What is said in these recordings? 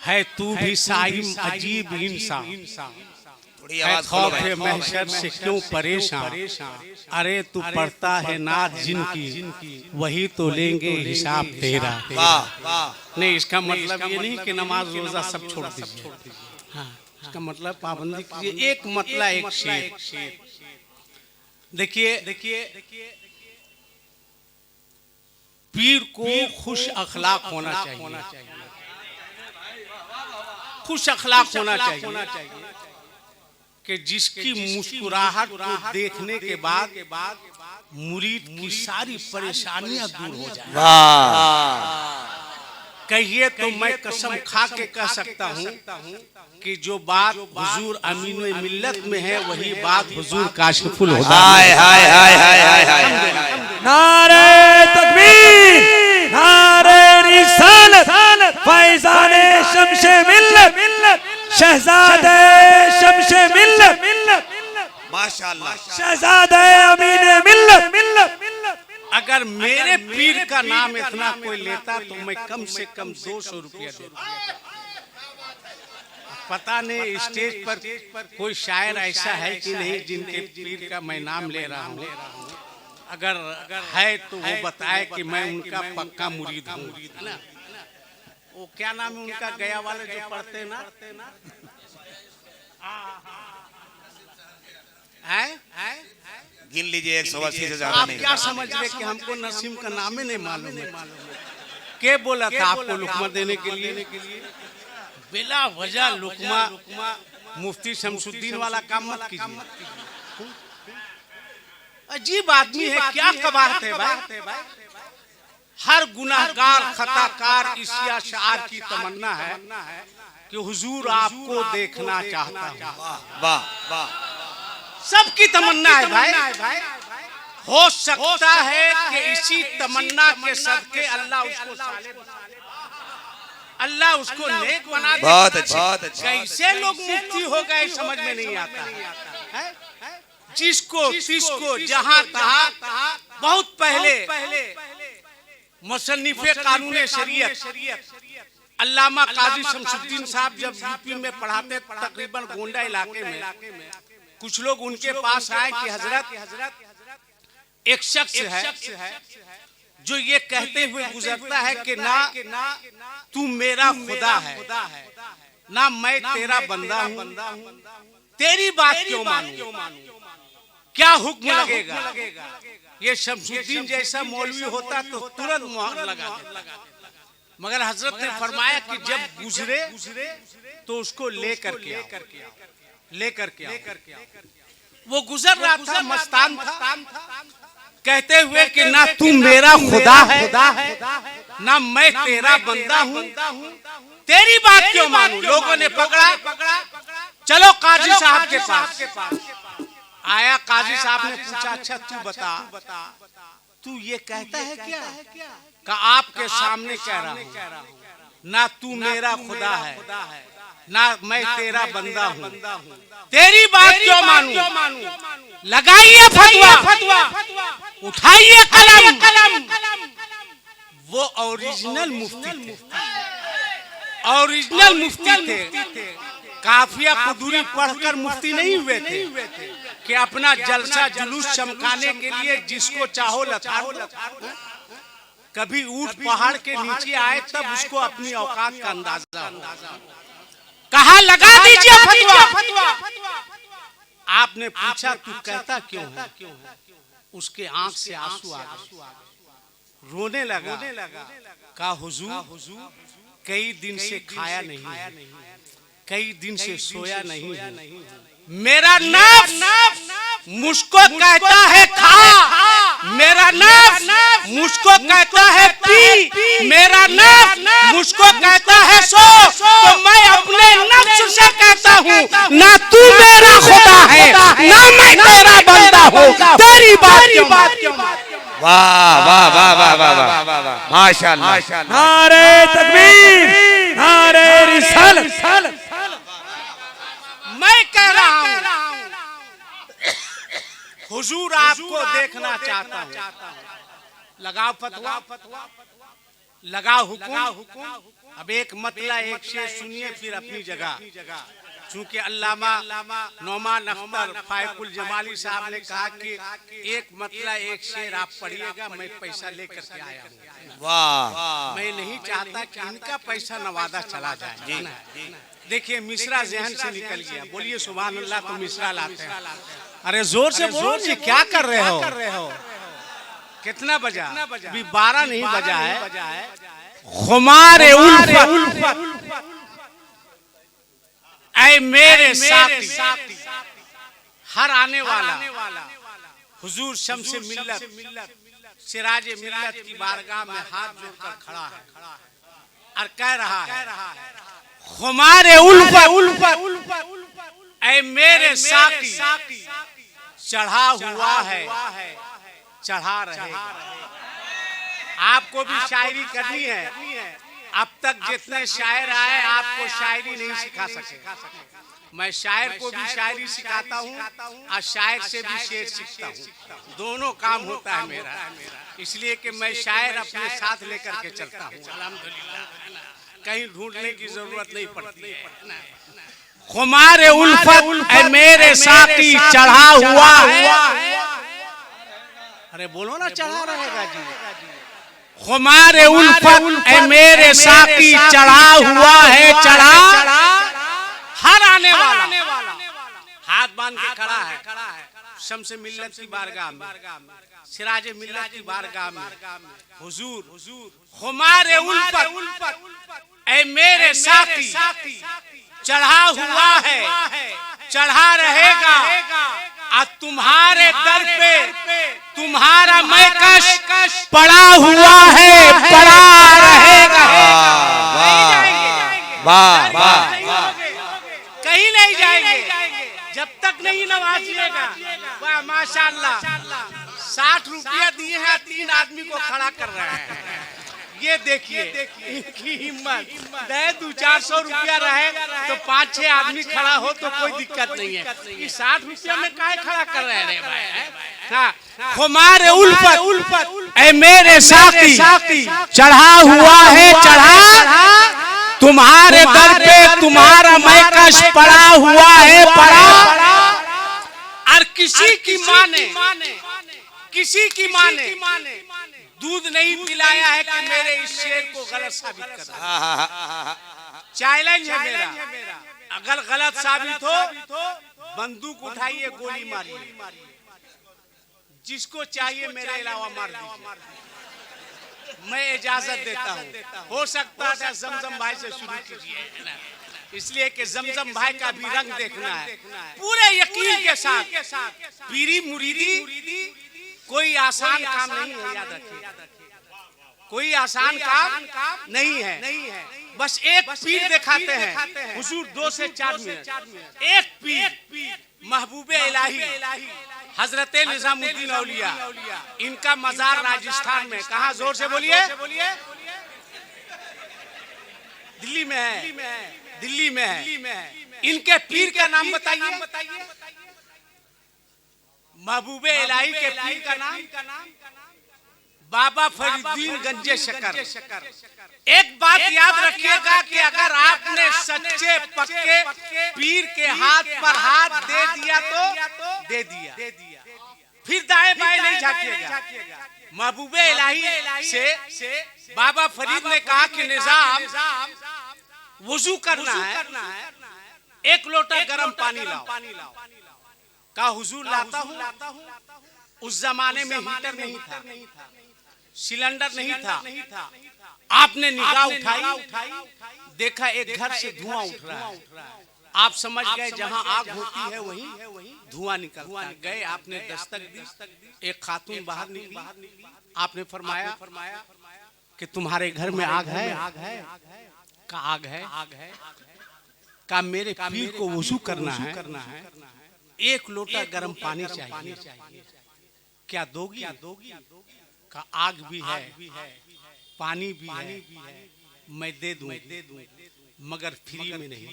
है तू भी साइम अजीब इंसान, खौफ महशर से क्यों परेशान। अरे तू पढ़ता है नात जिनकी, वही तो लेंगे हिसाब तेरा। नहीं, इसका मतलब ये नहीं कि नमाज रोजा सब छोड़ दीजिए। हाँ, इसका मतलब पाबंदी कीजिए। एक मतलब एक शेर देखिए, पीर को खुश अखलाक होना चाहिए, खुश अखलाक होना चाहिए कि जिसकी मुस्कुराहट को देखने के बाद मुरीद की सारी परेशानियां दूर हो जाए। कहिए तो मैं कसम खा के कह सकता हूँ कि जो बात हुजूर अमीन मिल्लत में है वही बात हुजूर काशिफुल हुदा। नारे तकबीर, नारे रिसालत, फैज़ाने शम्शे मिल्लत, शहज़ादे शम्शे मिल्लत, माशाअल्लाह, शहज़ादे अमीन मिल्लत। अगर मेरे पीर का नाम इतना कोई लेता तो मैं कम से कम 200 रुपया देता। पता नहीं स्टेज पर कोई शायर ऐसा है कि नहीं जिनके पीर का मैं नाम ले रहा हूँ। अगर है तो वो बताए कि मैं उनका पक्का मुरीद हूँ। वो क्या नाम है उनका, गया वाले जो पढ़ते ना है? गिन लीजिए 180 से ज्यादा आप नहीं। क्या समझ रहे कि हमको नसीम का नाम ही नहीं मालूम है? के बोला था आपको लुकमा देने के लिए? बिला वजह लुकमा मुफ्ती शमसुद्दीन वाला काम मत कीजिए। अजीब आदमी है, क्या कबाहत है भाई। हर गुनाहगार खताकार इसिया शार की तमन्ना है कि हुजूर आपको देखना चाहता हूँ। वाह वाह, सबकी तमन्ना है भाई। हो सकता है कि इसी तमन्ना के सदके अल्लाह उसको नेक बना दे। बहुत अच्छी। कैसे लोग मुफ्ती हो गए समझ में नहीं आता है। जिसको किसको जहां तहां बहुत पहले मुसन्निफे कानून शरीयत अल्लामा काजी शमसुद्दीन साहब जब यूपी में पढ़ाते, तकरीबन गोंडा इलाके में, कुछ लोग उनके पास आए कि हजरत एक शख्स है जो ये कहते हुए गुजरता है कि ना तू मेरा खुदा है, ना मैं तेरा बंदा हूँ, तेरी बात क्यों मानूं, क्या हुक्म लगेगा। ये शमसुद्दीन जैसा मौलवी होता तो तुरंत मुहर लगा देता, मगर हजरत ने फरमाया कि जब गुजरे तो उसको लेकर के वो गुजर रहा था, मस्तान था, कहते हुए कि ना तू मेरा खुदा है, ना मैं तेरा बंदा हूँ, तेरी बात क्यों मानूं। लोगों ने पकड़ा, चलो काजी साहब के पास आया। काजी साहब ने पूछा, अच्छा तू बता, तू ये कहता है क्या? का आपके सामने कह रहा हूँ, ना तू मेरा खुदा है, ना मैं तेरा बंदा हूँ, तेरी बात क्यों मानूं। लगाइए फतवा, उठाइए कलम। वो ओरिजिनल मुफ्ती थे। काफिया कुदूरी पढ़कर मुफ्ती नहीं हुए थे कि अपना जलसा जुलूस चमकाने के लिए जिसको चाहो लताड़ो। कभी ऊंट पहाड़ के नीचे आए तब उसको अपनी औकात का अंदाजा हो। कहा लगा दीजिए फतवा। आपने पूछा तू कहता क्यों है? उसके आंख से आंसू आ गए, रोने लगा। कहा हुजूर कई दिन से खाया नहीं है, कई दिन से सोया नहीं है, मेरा नफ्स मुझको कहता है खा, मेरा नफ्स मुझको कहता है पी, मेरा नफ्स मुझको कहता है सो, तो मैं अपने नफ्स से कहता हूँ ना तू मेरा खुदा है, ना मैं तेरा बंदा हूँ, तेरी बात क्यों। वाह वाह वाह वाह वाह वाह, माशाअल्लाह। नारे तकबीर, नारे रिसालत। मैं कह रहा हूँ हुजूर आपको देखना चाहता हूँ। लगाओ फतवा, लगाओ हुक्म। अब एक मतला एक शेर सुनिए फिर अपनी जगह। चूंकि अल्लामा नौमान अख्तर फायकुल जमाली साहब ने कहा कि एक मतला एक शेर आप पढ़िएगा, मैं पैसा लेकर के आया हूँ। वाह, मैं नहीं चाहता कि इनका पैसा नवादा चला जाए। देखिए मिश्रा जहन से निकल गया। बोलिए सुभान अल्लाह। तो मिश्रा लाते हैं। अरे जोर से बोलो जी, क्या कर रहे हो? कितना बजा? अभी 12 नहीं बजा है। खुमारे उल्फत ऐ मेरे साथी, हर आने वाला हुजूर शम्से मिल्लत सिराजे मिल्लत की बारगाह में हाथ जोड़कर खड़ा है और कह रहा है खुमारे उल्फत ऐ मेरे साथी, चढ़ा हुआ है चढ़ा रहेगा। आपको भी शायरी करनी है। अब तक जितने शायर आए आपको शायरी नहीं सिखा सके। मैं शायर को भी शायरी सिखाता हूँ और शायर से भी शेर सीखता हूँ। दोनों काम होता है मेरा, इसलिए कि मैं शायर अपने साथ लेकर के चलता हूँ। अल्हम्दुलिल्लाह, कहीं ढूंढने की जरूरत नहीं पड़ती है। खुमारे उल्फत ऐ मेरे साथी, चढ़ा हुआ है। अरे बोलो ना, चढ़ा रहेगा जी। खुमारे उल्फत ऐ मेरे साथी, चढ़ा हुआ है चढ़ा हर आने वाला। हाथ बांध के खड़ा है शम्से मिल्लत की बारगाह में, सिराजे मिल्लत की बारगाह में। हुजूर खुमारे उल्फत ऐ मेरे साथी, चढ़ा हुआ है चढ़ा रहेगा। और तुम्हारे दर पे तुम्हारा मैकश पड़ा हुआ है पड़ा रहेगा। वाह वाह, कहीं नहीं जाएंगे जब तक नहीं नवाजिएगा। वाह माशाअल्लाह। 60 रुपया दिए हैं, 3 आदमी को खड़ा कर रहे हैं। ये देखिए इनकी हिम्मत। 200-400 रुपया रहे तो 5-6 आदमी खड़ा हो तो कोई दिक्कत नहीं है। ये 60 रुपया में काहे खड़ा कर रहे हैं भाई? हाँ, खुमारे उल्फत ऐ मेरे साथी, चढ़ा हुआ है चढ़ा। तुम्हारे दर पे तुम्हारा मैकश पड़ा हुआ है पड़ा। और किसी की माँ ने दूध नहीं पिलाया है कि मेरे इस शेर को गलत साबित कर। चैलेंज है मेरा, अगर गलत साबित हो बंदूक उठाइए, गोली मारिए, जिसको चाहिए मेरे अलावा मार दीजिए। मैं इजाजत देता हूँ। हो सकता है जमजम भाई से शुरू कीजिए, इसलिए कि जमजम भाई का भी रंग देखना है पूरे यकीन के साथ। पीरी मुरीदी कोई आसान काम नहीं है, याद रखिए। कोई आसान काम नहीं है। बस एक पीर दिखाते हैं हुजूर 2 से 4 मिनट। एक पीर महबूबे इलाही हजरत निजामुद्दीन औलिया, इनका मजार राजस्थान में। कहा? जोर से बोलिए। दिल्ली में है। दिल्ली में है। इनके पीर का नाम बताइए। महबूबे इलाही के पीर का नाम बाबा फरीदुद्दीन गंजे शकर। एक बात याद रखिएगा कि अगर आपने सच्चे पक्के पीर के हाथ पर हाथ दे दिया तो दे दिया, फिर दाएं बाएं नहीं झांकिएगा। महबूबे इलाही से बाबा फरीद ने कहा कि निजाम वुजू करना है, 1 लोटा गर्म पानी लाओ। कहा हुजूर लाता हूँ। उस जमाने में हीटर नहीं था, सिलेंडर नहीं था। आपने निगाह उठाई, देखा एक घर से धुआं उठ रहा है। आप समझ गए जहां आग होती है वहीं धुआं निकलता है। गए, आपने दस्तक दी, एक खातून बाहर निकली। आपने फरमाया कि तुम्हारे घर में आग है? का आग है? का मेरे पीर को वुजू करना है, 1 लोटा गर्म पानी चाहिए, क्या दोगी? का आग भी है, पानी भी है, मैं दे दूं, मगर फ्री में नहीं।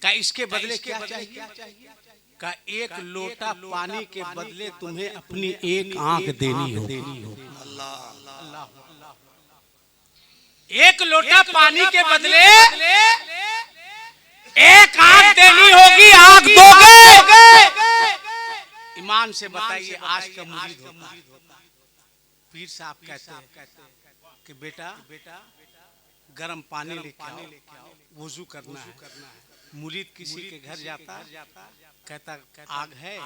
का इसके बदले क्या चाहिए? का 1 लोटा पानी के बदले तुम्हें अपनी 1 आंख देनी हो। एक लोटा पानी के बदले एक आंख देनी होगी, आंख दोगे? ईमान से बताइए, आज का मुरीद होता है, पीर साहब कहते हैं कि बेटा गरम पानी लेके आओ, वुजू करना है। मुरीद किसी के घर जाता, कहता आग है,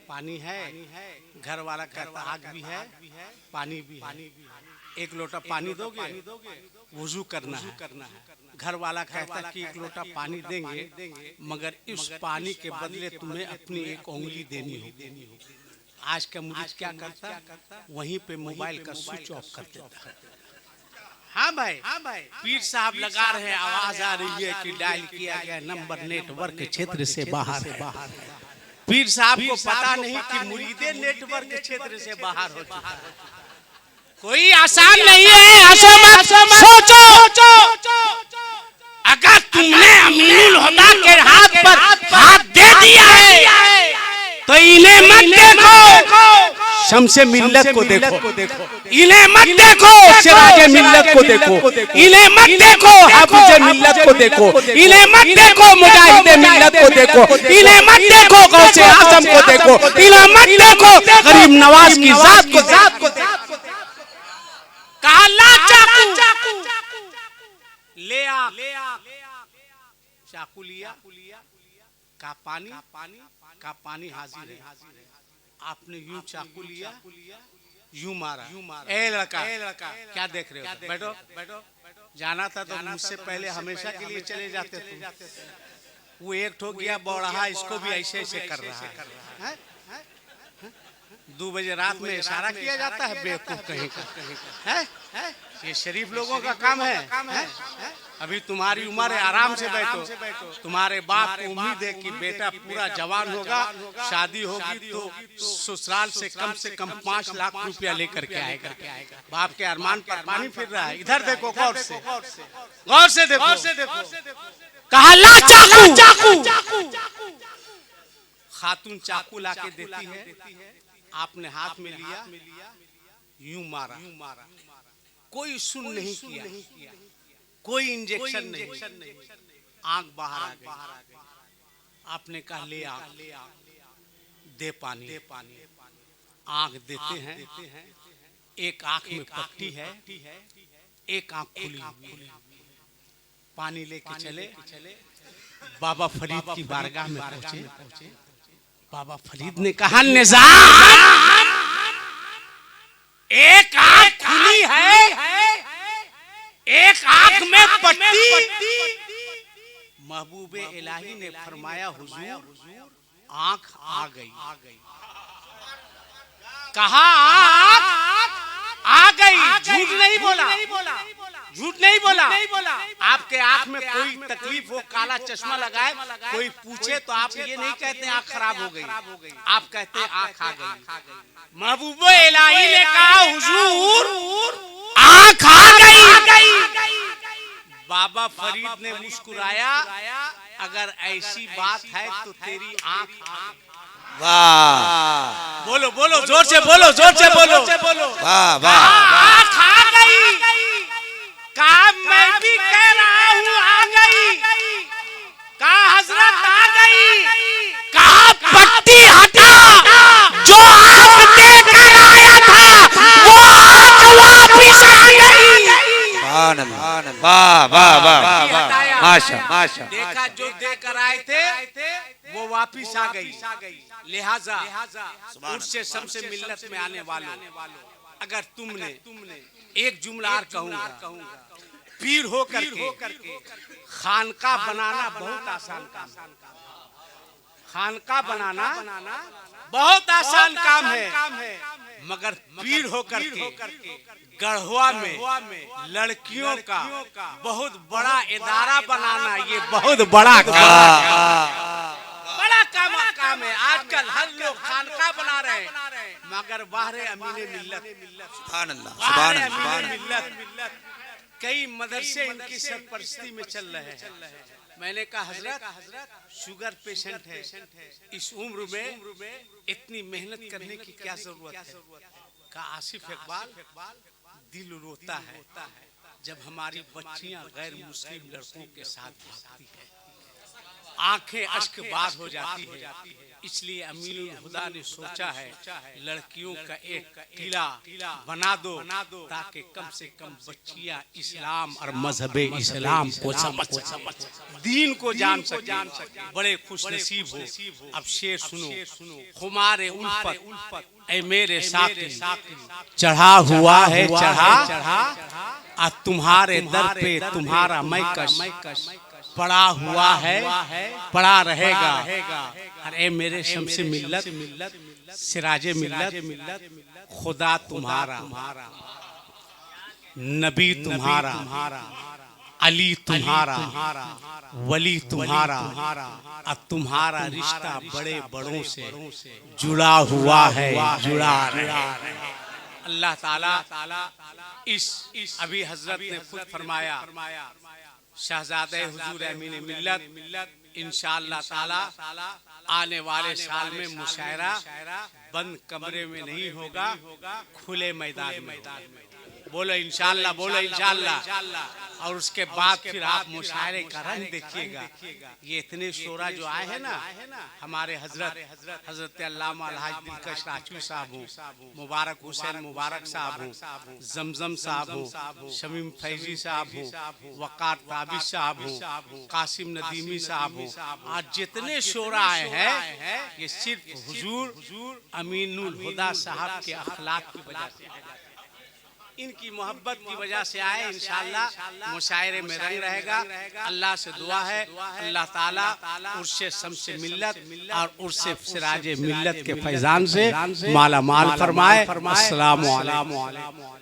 पानी है, घर वाला कहता आग भी है, पानी भी है, एक लोटा पानी दोगे? वुजू करना है। घर वाला कहता कि एक लोटा पानी देंगे, मगर इस पानी के बदले तुम्हें अपनी एक उंगली देनी होगी। आज का मुरीद क्या करता? वहीं पे मोबाइल का स्विच ऑफ कर देता है। हाँ भाई, पीर साहब लगा रहे हैं, आवाज आ रही है कि डायल किया गया नंबर नेटवर्क क्षेत्र से बाहर है। पीर साहब को पता नहीं कि मुरीदे नेटवर्क क्षेत्र से बाहर हो चुका है। कोई आसान नहीं है, सोचो। अगर तुमने अमीनुल हुदा के हाथ पर हाथ दे दिया है तो इन्हें मत देखो, शम्से मिल्लत को देखो। इन्हें मत देखो, सिराजे मिल्लत को देखो। इन्हें मत देखो, हाफिज़े मिल्लत को देखो। इन्हें मत देखो, मुजाहिदे मिल्लत को देखो। इन्हें मत देखो, गौसे आज़म को देखो। इन्हें मत देखो, गरीब नवाज की जात को देखो। कहा ला चाकू, ले आ, चाकू लिया, का पानी हाजिर है। आपने यूं चाकू लिया, यूं मारा। ए लड़का, क्या देख रहे हो? बैठो। जाना था तो मुझसे पहले हमेशा के लिए चले जाते थे। वो एक ठोक गया बौड़हा, इसको भी ऐसे कर रहा है। 2 बजे रात में इशारा किया जाता है, बेवकूफ कहीं का है। ये शरीफ लोगों का काम है। अभी तुम्हारी उम्र है, आराम से बैठो। तुम्हारे बाप को उम्मीद है कि बेटा पूरा जवान होगा, शादी होगी तो ससुराल से कम 5 लाख रुपया लेकर के आएगा। बाप के अरमान पर पानी फिर रहा है। इधर देखो, गौर से देखो। कहा ला चाकू। खातून चाकू लाके देती है, आपने हाथ में लिया, यूं मारा। कोई सुन नहीं किया, कोई इंजेक्शन नहीं, आंख बाहर आ गई। आपने कहा ले आ, दे पानी। आंख देते हैं, एक आंख में पट्टी है, एक आंख खुली हुई। पानी लेके चले, बाबा फरीद की बारगाह में पहुंचे। बाबा फरीद ने कहा निजाम, एक आंख खुली है, एक आंख में पट्टी। महबूबे इलाही ने फरमाया हुजूर आंख आ गई। कहा आंख आ गई, झूठ नहीं बोला। आपके आंख में कोई तकलीफ हो, काला चश्मा लगाए, कोई पूछे तो आप ये नहीं कहते आंख खराब हो गई, आप कहते आंख आ गई। महबूबे इलाही ने कहा हुजूर आंख आ गई। बाबा फरीद ने मुस्कुराया, अगर ऐसी बात है तो तेरी आंख वाह, बोलो जोर से बोलो। वाह। आंख आ गई। कहा मैं भी कह रहा हूँ आ गई। कहा हजरत आ गई। कहा पट्टी हटा, जो आंख देकर आया था वो आंख वापिस आ गई। वाह, माशा। देखा जो देकर आए थे वो वापिस आ गई। लिहाजा उससे सबसे मिल्लत में आने वालों, अगर तुमने एक जुमला और कहूंगा, पीर हो करके खानका बनाना बहुत आसान काम। खानका बनाना बहुत आसान काम है, मगर पीर हो करके गढ़वा में लड़कियों का बहुत बड़ा इदारा बनाना, ये बहुत बड़ा काम है। आजकल हर लोग खानका बना रहे हैं, मगर बाहरे अमीने मिल्लत, सुभान अल्लाह। कई मदरसे इनकी सरपरस्ती में चल रहे हैं। मैंने कहा हजरत शुगर पेशेंट है, इस उम्र में इतनी मेहनत करने की क्या जरूरत है? कहा आसिफ इकबाल दिल रोता है, जब हमारी बच्चियां गैर मुस्लिम लड़कों के साथ भागती है, आंखें अश्क बार हो जाती है। इसलिए अमीनुल हुदा ने सोचा है लड़कियों का एक टीला बना दो ताकि कम से कम बच्चियां इस्लाम और मजहबे इस्लाम को समझ दीन को जान सके। बड़े खुश नसीब हो। अब शेर सुनो। खुमारे उल्फत ऐ मेरे साथी चढ़ा हुआ है चढ़ा तुम्हारे दर पे तुम्हारा मैकश पड़ा हुआ है पड़ा रहेगा। अरे मेरे शम्से मिल्लत सिराजे मिल्लत खुदा तुम्हारा नबी तुम्हारा अली तुम्हारा वली तुम्हारा और तुम्हारा रिश्ता बड़े बड़ों से जुड़ा हुआ है जुड़ा रहा। अल्लाह ताला इस अभी हजरत ने खुद फरमाया शहजादे हुजूर अमीन मिल्लत इंशाअल्लाह ताला आने वाले साल में मुशायरा बंद कमरे में नहीं होगा, खुले मैदान में। बोलो इंशाअल्लाह, बोलो इंशाअल्लाह। और उसके बाद फिर आप मुशायरे का रंग देखिएगा। ये इतने शोरा जो आए हैं ना, हमारे हजरत अल्लामा अलहाज दिलकश राजवी साहब हो, मुबारक हुसैन मुबारक साहब हो, जमजम साहब हो, शमीम फैजी साहब हो, वकार ताबिश साहब हो, कासिम नदीमी साहब हो, आज जितने शोरा आए हैं ये सिर्फ हुजूर अमीनुल हुदा साहब के अखलाक की वजह से, इनकी मोहब्बत की वजह से आए। इंशाअल्लाह मुशायरे में रंग रहेगा। अल्लाह से दुआ है अल्लाह ताला उर्से शम्से मिल्लत और उर्से सिराजे मिल्लत के फैजान से माला माल फरमाए। अस्सलामु अलैकुम।